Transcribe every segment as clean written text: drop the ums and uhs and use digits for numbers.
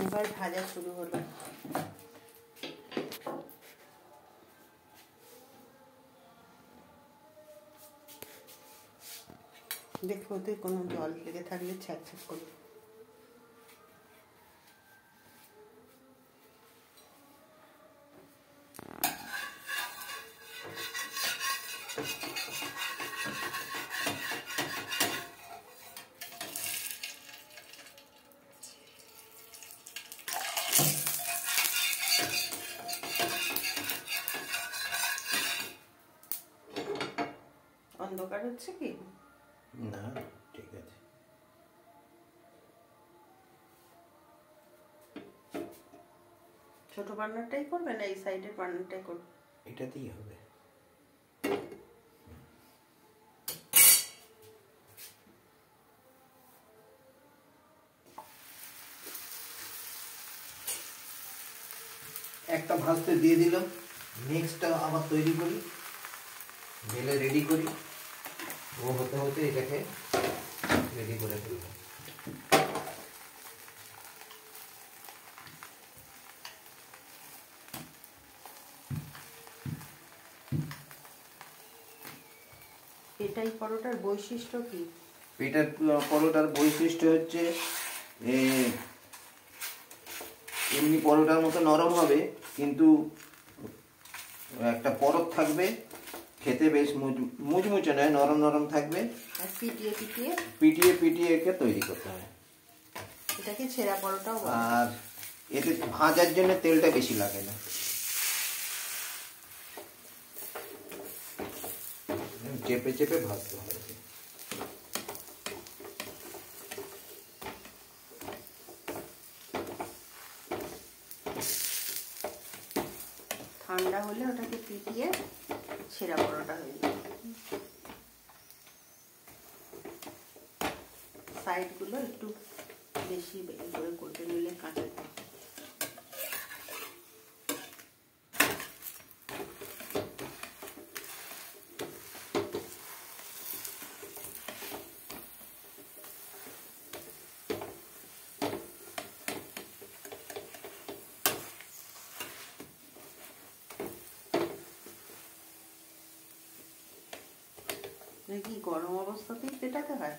এবার ভাজা শুরু হলো। দেখো ওতে কোনো জল লেগে থাকলে ছ্যাঁক ছ্যাঁক করবে। অন্ধকার হচ্ছে কি না, ঠিক আছে। ছোট বার্নারটাই করবে না এই সাইডের বার্নারটাই করবে? এটাতেই হবে। একটা ভাজতে দিয়ে দিলাম, নেক্সটটা আবার তৈরি করি, ঢেলে রেডি করি। ও হতে হতে এটাকে রেডি করে ফেলব। এটাই পরোটার বৈশিষ্ট্য কি? এটার পরোটার বৈশিষ্ট্য হচ্ছে এমনি পরোটার মতো নরম হবে, কিন্তু একটা পরত থাকবে, খেতে বেশ মুচমুচে নয়, নরম নরম থাকবে। আর পিটিয়ে পিটিয়ে পিটিয়ে পিটিয়ে একে তৈরি করতে হয়। এটাকে ছেঁড়া পরোটাও বলে। আর এতে ভাজার জন্য তেলটা বেশি লাগে না, চেপে চেপে ভাজতে হয়। ঠান্ডা হলে ওটাকে পিটিয়ে ছেঁড়া পরোটা হয়ে যাবে। সাইডগুলো একটু বেশি করে করতে নিলে কাঁচা কি গরম অবস্থাতেই পেটাতে হয়?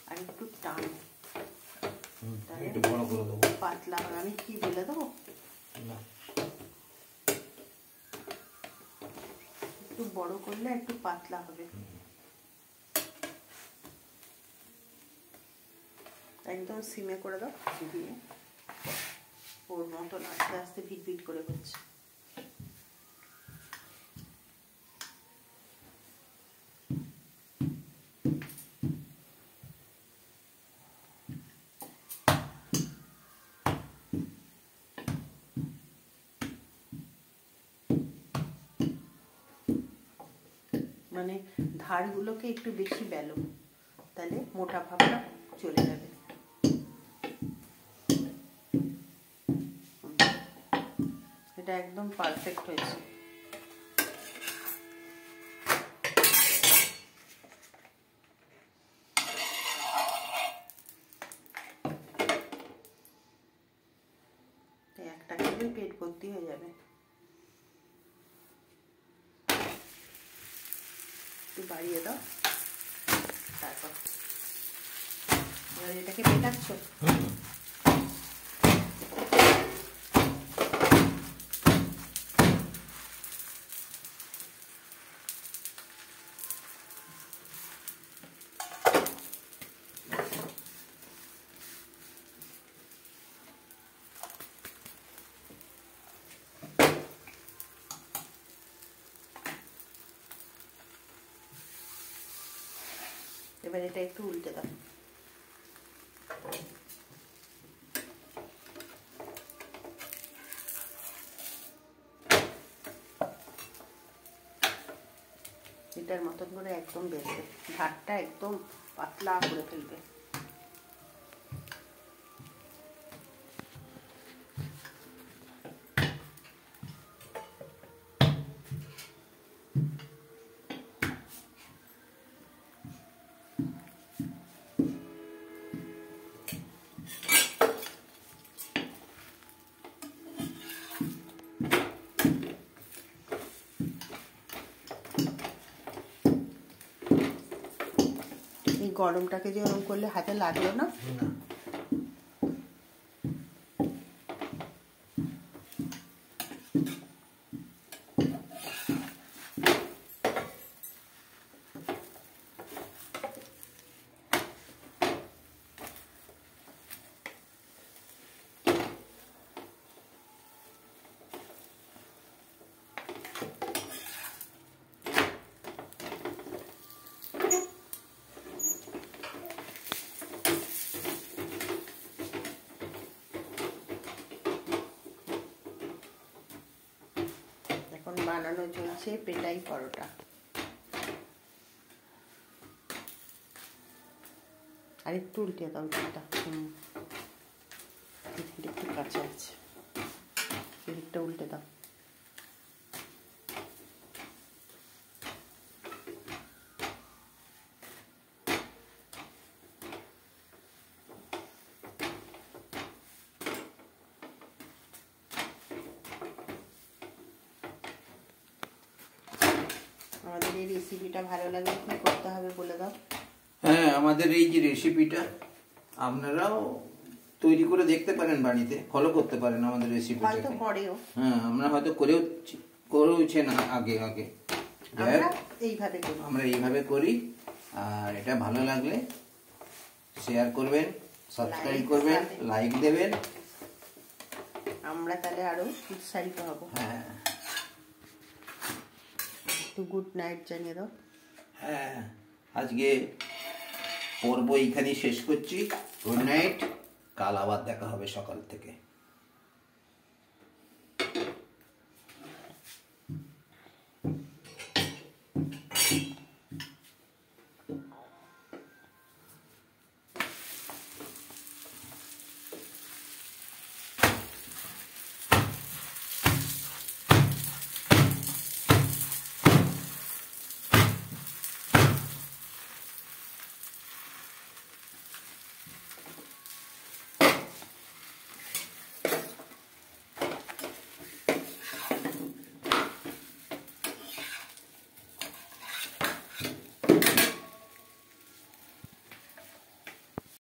আর একটু টান, একটু বড় করে দেবো, পাতলা হবে। আমি কি বলে দেবো? না, একটু বড় করলে একটু পাতলা হবে। একদম সিমে করে দাও, দিয়ে ওর মতন আস্তে আস্তে ভিট ভিট করে হচ্ছে। মানে ধারগুলোকে একটু বেশি বেলো, তাহলে মোটা ভাবটা চলে যাবে। এটা একদম পারফেক্ট হয়েছে। একটা খেলে পেট ভর্তি হয়ে যাবে। একটু বাড়িয়ে দাও, তারপর এবার এটাকে পেটাচ্ছ। এবার এটা একটু উল্টে দাও। এটার মতন করে একদম বেরবে, ধারটা একদম পাতলা করে ফেলবে। গরমটাকে যে ওরকম করলে হাতে লাগলো না। বানানো চলছে পেটাই পরোটা। আর একটু উল্টে দাও তেলটা। একটু কাঁচা আছে, এদিকটা উল্টে দাও। আমাদের এই রেসিপিটা ভালো লাগলে কি করতে হবে বলে দাও। হ্যাঁ, আমাদের এই যে রেসিপিটা আপনারাও তৈরি করে দেখতে পারেন, বাড়িতে ফলো করতে পারেন আমাদের রেসিপিটা। হয়তো পরেও হ্যাঁ, আমরা হয়তো করেওছেন আগে আমরা এইভাবে করি। আর এটা ভালো লাগলে শেয়ার করবেন, সাবস্ক্রাইব করবেন, লাইক দেবেন। আমরা তাহলে আরো উৎসাহিত হব। হ্যাঁ, একটু গুড নাইট জানিয়ে দাও। হ্যাঁ, আজকে পর্ব এইখানেই শেষ করছি। Good night. কাল আবার দেখা হবে সকাল থেকে।